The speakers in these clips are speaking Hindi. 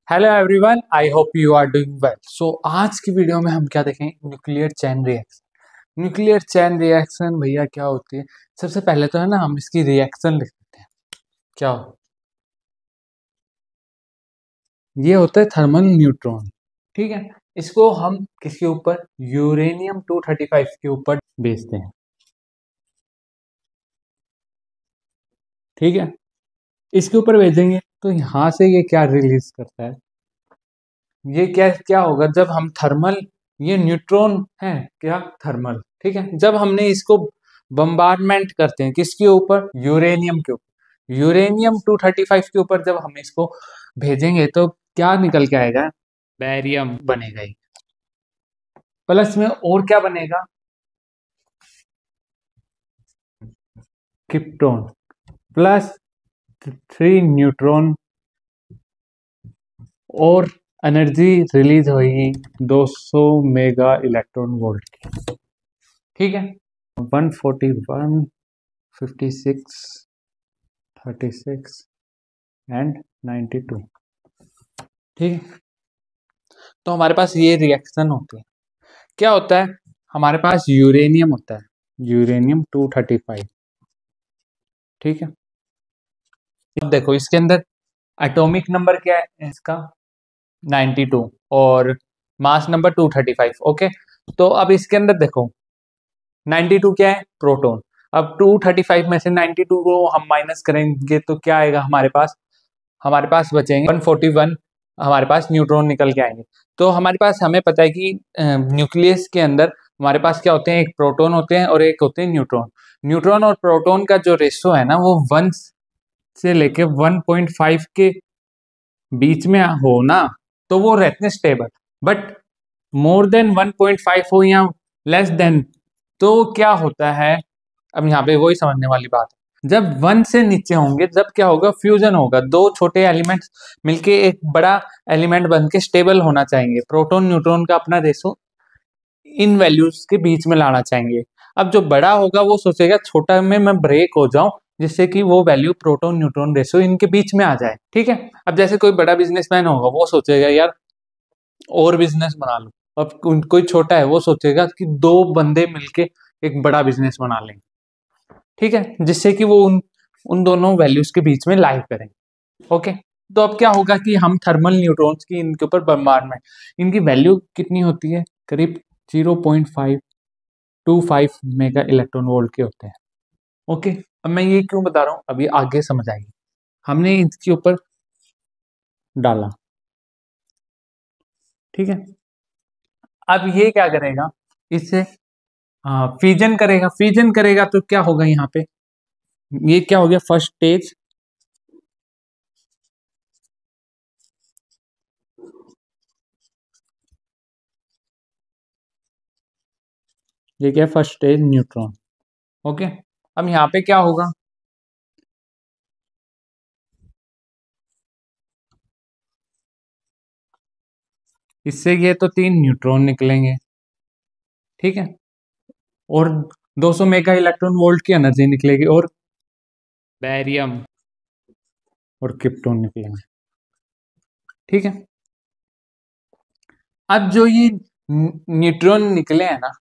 Hello everyone, I hope you are doing well. So आज की वीडियो में हम क्या देखेंगे? Nuclear chain reaction. Nuclear chain reaction भैया क्या होती है? सबसे पहले तो है ना, हम इसकी रिएक्शन लिख लेते हैं। क्या हो? ये होता है थर्मल न्यूट्रॉन। ठीक है, इसको हम किसके ऊपर? यूरेनियम 235 के ऊपर भेजते हैं। ठीक है, इसके ऊपर भेजेंगे तो यहाँ से ये क्या रिलीज करता है? ये क्या क्या होगा जब हम थर्मल, ये न्यूट्रॉन है क्या? थर्मल। ठीक है, जब हमने इसको बम्बार्डमेंट करते हैं किसके ऊपर? यूरेनियम के ऊपर। यूरेनियम 235 के ऊपर जब हम इसको भेजेंगे तो क्या निकल के आएगा? बैरियम बनेगा ही। प्लस में और क्या बनेगा? क्रिप्टॉन। Plus 3 neutron. और एनर्जी रिलीज होगी 200 मेगा इलेक्ट्रॉन वोल्ट की। ठीक है, 141, 56, 36 एंड 92। ठीक है, तो हमारे पास ये रिएक्शन होती है। क्या होता है? हमारे पास यूरेनियम होता है, यूरेनियम 235। ठीक है, अब देखो इसके अंदर एटॉमिक नंबर क्या है इसका? 92 और मास नंबर 235। ओके, तो अब इसके अंदर देखो 92 क्या है? प्रोटॉन। अब 235 में से 92 को हम माइनस करेंगे तो क्या आएगा हमारे पास? हमारे पास बचेंगे 141। हमारे पास न्यूट्रॉन निकल के आएंगे। तो हमारे पास, हमें पता है कि न्यूक्लियस के अंदर हमारे पास क्या होते हैं? एक प्रोटॉन होते हैं और एक होते हैं न्यूट्रॉन। न्यूट्रॉन और प्रोटॉन का जो रेशो है ना, वो 1 से लेके 1.5 के बीच में हो ना, तो वो रहते हैं स्टेबल। बट मोर देन 1.5 हो या लेस देन, तो क्या होता है? अब यहाँ पे वही समझने वाली बात है। जब 1 से नीचे होंगे, जब क्या होगा? फ्यूजन होगा। दो छोटे एलिमेंट्स मिलके एक बड़ा एलिमेंट बन के स्टेबल होना चाहेंगे। प्रोटॉन न्यूट्रॉन का अपना रेशो इन वैल्यूज के बीच में लाना चाहेंगे। अब जो बड़ा होगा वो सोचेगा छोटा में मैं ब्रेक हो जाऊं, जिससे कि वो वैल्यू प्रोटॉन न्यूट्रॉन रेशो इनके बीच में आ जाए। ठीक है, अब जैसे कोई बड़ा बिजनेसमैन होगा वो सोचेगा यार और बिजनेस बना लो। अब कोई छोटा है वो सोचेगा कि दो बंदे मिलके एक बड़ा बिजनेस बना लेंगे। ठीक है, जिससे कि वो उन उन दोनों वैल्यूज के बीच में लाइव करेंगे। ओके, तो अब क्या होगा कि हम थर्मल न्यूट्रॉन्स की इनके ऊपर बम्बार्डमेंट, इनकी वैल्यू कितनी होती है? करीब 0.525 मेगा इलेक्ट्रॉन वोल्ट के होते हैं। ओके, अब मैं ये क्यों बता रहा हूँ, अभी आगे समझ आएगी। हमने इसके ऊपर डाला। ठीक है, अब ये क्या करेगा? इससे फ्यूजन करेगा। फ्यूजन करेगा तो क्या होगा यहाँ पे? ये क्या हो गया? First stage. ये क्या? First stage neutron. ओके, अब यहाँ पे क्या होगा? इससे ये तो 3 न्यूट्रॉन निकलेंगे। ठीक है, और 200 मेगा इलेक्ट्रॉन वोल्ट की एनर्जी निकलेगी, और बैरियम और क्रिप्टॉन निकलेंगे। ठीक है, अब जो ये न्यूट्रॉन निकले हैं ना,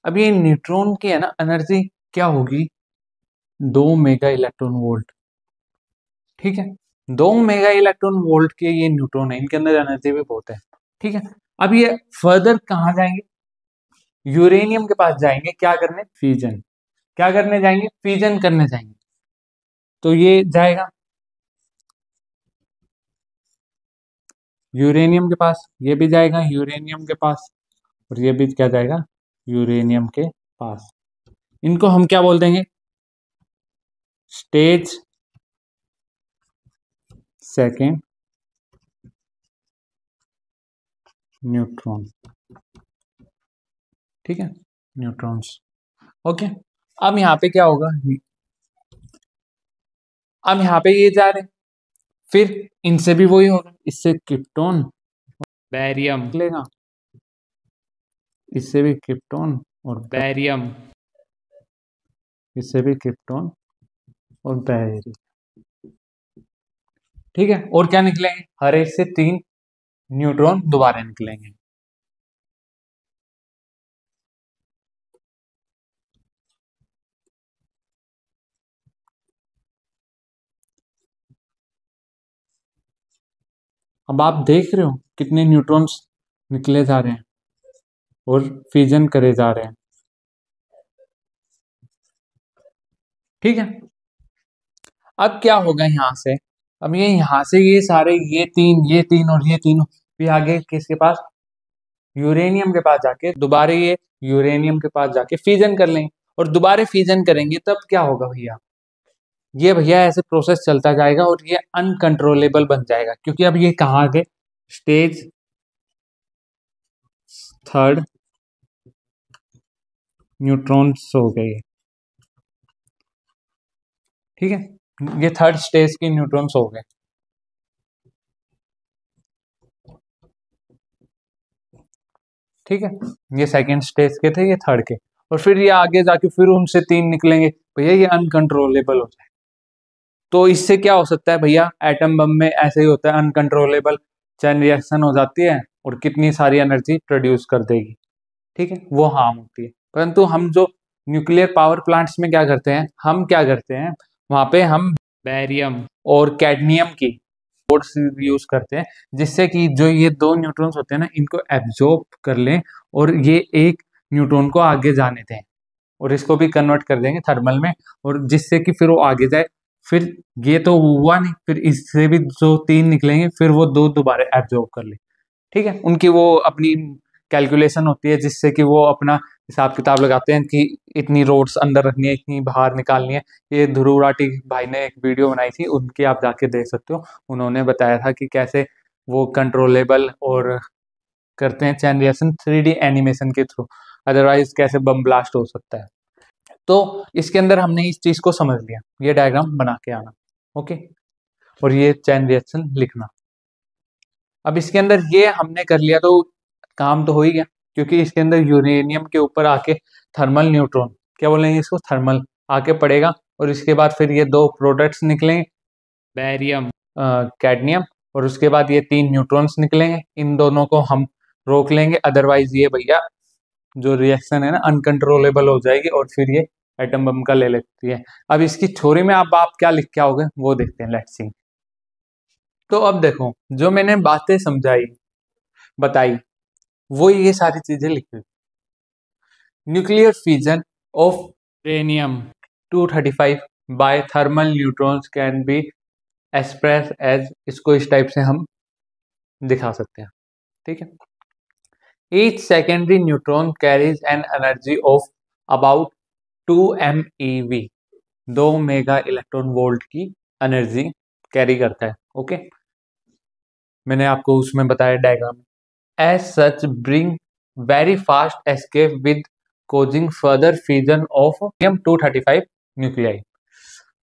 अब ये न्यूट्रॉन की है ना एनर्जी क्या होगी? 2 मेगा इलेक्ट्रॉन वोल्ट। ठीक है, 2 मेगा इलेक्ट्रॉन वोल्ट के ये न्यूट्रॉन है, इनके अंदर एनर्जी भी बहुत है। ठीक है, अब ये फर्दर कहाँ जाएंगे? यूरेनियम के पास जाएंगे। क्या करने? फ्यूजन। क्या करने जाएंगे? फ्यूजन करने जाएंगे। तो ये जाएगा यूरेनियम के पास, ये भी जाएगा यूरेनियम के पास, और ये भी क्या जाएगा? यूरेनियम के पास। इनको हम क्या बोल देंगे? Stage second neutron. ठीक है, न्यूट्रॉन्स। ओके, अब यहाँ पे क्या होगा? अब यहाँ पे ये जा रहे हैं, फिर इनसे भी वही होगा। इससे क्रिप्टॉन, बैरियम निकलेगा, इससे भी क्रिप्टॉन और बैरियम, इससे भी क्रिप्टॉन और बैरियम। ठीक है, और क्या निकलेंगे, हर एक से 3 न्यूट्रॉन दोबारा निकलेंगे। अब आप देख रहे हो कितने न्यूट्रॉन्स निकले जा रहे हैं और फ्यूजन करे जा रहे हैं। ठीक है, अब क्या होगा यहाँ से, अब ये यहाँ से ये सारे ये तीन और ये तीनों फिर आगे किसके पास, यूरेनियम के पास जाके दोबारा ये यूरेनियम के पास जाके फ्यूजन कर लेंगे, और दोबारा फ्यूजन करेंगे तब क्या होगा भैया, ये भैया ऐसे प्रोसेस चलता जाएगा और ये अनकंट्रोलेबल बन जाएगा, क्योंकि अब ये कहाँ आ गए, स्टेज थर्ड न्यूट्रॉन्स हो गए। ठीक है, ये थर्ड स्टेज के न्यूट्रॉन्स हो गए। ठीक है, ये सेकंड स्टेज के थे, ये थर्ड के, और फिर ये आगे जाके फिर उनसे 3 निकलेंगे भैया, ये अनकंट्रोलेबल हो जाए। तो इससे क्या हो सकता है भैया, एटम बम में ऐसे ही होता है, अनकंट्रोलेबल चैन रिएक्शन हो जाती है और कितनी सारी एनर्जी प्रोड्यूस कर देगी। ठीक है, वो हार्म होती है। परंतु हम जो न्यूक्लियर पावर प्लांट्स में क्या करते हैं, वहां पे हम बेरियम और कैडमियम की बोर्ड्स यूज करते हैं, जिससे कि जो ये 2 न्यूट्रॉन्स होते हैं ना, इनको एब्जॉर्ब कर लें और ये एक न्यूट्रॉन को आगे जाने दें, और इसको भी कन्वर्ट कर देंगे थर्मल में, और जिससे कि फिर वो आगे जाए। फिर ये तो हुआ नहीं, फिर इससे भी जो 3 निकलेंगे फिर वो 2 दोबारा एब्जॉर्ब कर ले। ठीक है, उनकी वो अपनी कैलकुलेशन होती है, जिससे कि वो अपना हिसाब किताब लगाते हैं कि इतनी रोड्स अंदर रखनी है, इतनी बाहर निकालनी है। ये ध्रुव राठी भाई ने एक वीडियो बनाई थी, उनकी आप जाके देख सकते हो, उन्होंने बताया था कि कैसे वो कंट्रोलेबल और करते हैं चैन रिएक्शन 3D एनिमेशन के थ्रू, अदरवाइज कैसे बम ब्लास्ट हो सकता है। तो इसके अंदर हमने इस चीज को समझ लिया, ये डायग्राम बना के आना, ओके, और ये चैन रिएक्शन लिखना। अब इसके अंदर ये हमने कर लिया तो काम तो हो ही गया, क्योंकि इसके अंदर यूरेनियम के ऊपर आके थर्मल न्यूट्रॉन, क्या बोलेंगे इसको, थर्मल आके पड़ेगा, और इसके बाद फिर ये 2 प्रोडक्ट्स निकलेंगे, बेरियम कैडमियम, और उसके बाद ये 3 न्यूट्रॉन्स निकलेंगे। इन दोनों को हम रोक लेंगे, अदरवाइज ये भैया जो रिएक्शन है ना अनकंट्रोलेबल हो जाएगी और फिर ये एटम बम का ले लेती है। अब इसकी थ्योरी में आप क्या लिख के आओगे वो देखते हैं, लेट्स सी। तो अब देखो, जो मैंने बातें समझाई बताई वो ये सारी चीजें लिखी। Nuclear fusion of uranium 235 by thermal neutrons can be express as, इसको इस टाइप से हम दिखा सकते हैं। ठीक है, each secondary neutron carries an energy of about 2 MeV, 2 mega electron volt की एनर्जी कैरी करता है। ओके, मैंने आपको उसमें बताया diagram. As such bring very fast escape with causing further fusion of 235 nuclei,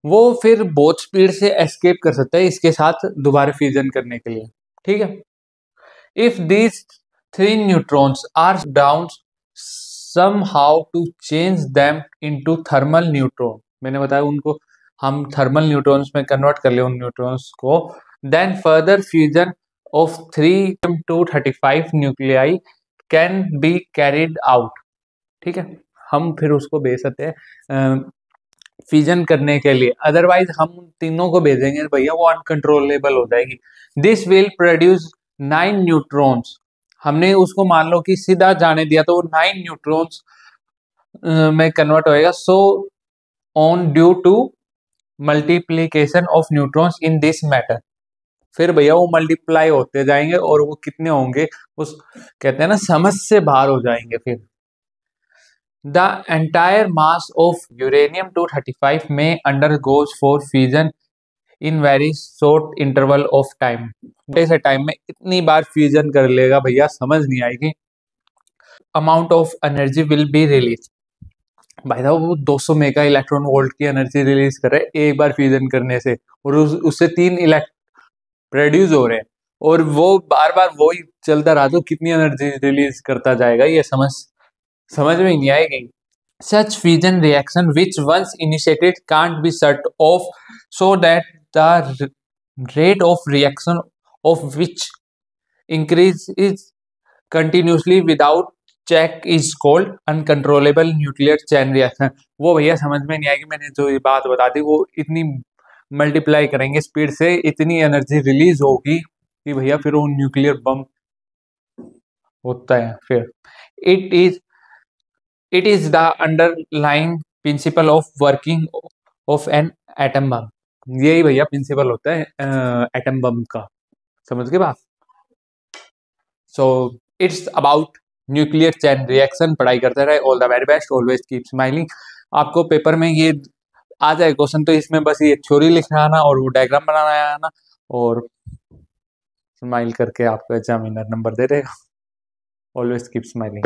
वो फिर बहुत स्पीड से एस्केप कर सकता है इसके साथ दोबारा फ्यूजन करने के लिए। ठीक है, if these 3 neutrons are down somehow to change them into thermal neutron, मैंने बताया उनको हम थर्मल न्यूट्रॉन्स में कन्वर्ट कर ले उन न्यूट्रॉन्स को, then further fusion of 3 235 nuclei can be carried out. ठीक है, हम फिर उसको भेज सकते हैं फ्यूजन करने के लिए, अदरवाइज हम तीनों को भेजेंगे भैया वो अनकंट्रोलेबल हो जाएगी। दिस विल प्रोड्यूस 9 न्यूट्रॉन्स, हमने उसको मान लो कि सीधा जाने दिया तो वो 9 न्यूट्रॉन्स में कन्वर्ट होएगा। So on due to multiplication of neutrons in this matter, फिर भैया वो मल्टीप्लाई होते जाएंगे और वो कितने होंगे उस कहते हैं ना समझ से बाहर हो जाएंगे। फिर the entire mass of uranium 235 में undergoes for fusion in very short interval of time, छोटे से टाइम में इतनी बार फ्यूजन कर लेगा भैया समझ नहीं आएगी। Amount of energy will be release, भाई साहब वो 200 मेगा इलेक्ट्रॉन वोल्ट की एनर्जी रिलीज कर रहे हैं एक बार फ्यूजन करने से, और उससे 3 प्रोड्यूस हो रहे हैं, और वो बार बार वही चलता रहा तो कितनी एनर्जी रिलीज करता जाएगा, ये समझ में ही नहीं आएगी। Such fusion reaction which once initiated can't be shut off, so that the rate of reaction of which increase is continuously without check is called uncontrollable nuclear chain reaction। वो भैया समझ में नहीं आएगी, मैंने जो ये बात बता दी वो इतनी मल्टीप्लाई करेंगे स्पीड से, इतनी एनर्जी रिलीज होगी कि भैया फिर वो न्यूक्लियर बम होता है। फिर it is the underlying principle of working of an atom bomb. यही भैया प्रिंसिपल होता है एटम बम का, समझ के बात। So it's about nuclear chain reaction. पढ़ाई करते रहे, all the very best, always keep smiling. आपको पेपर में ये आ जाए क्वेश्चन तो इसमें बस ये थ्योरी लिखना आना और वो डायग्राम बनाना आना, और स्माइल करके आपको एग्जामिनर नंबर दे देगा। Always keep smiling.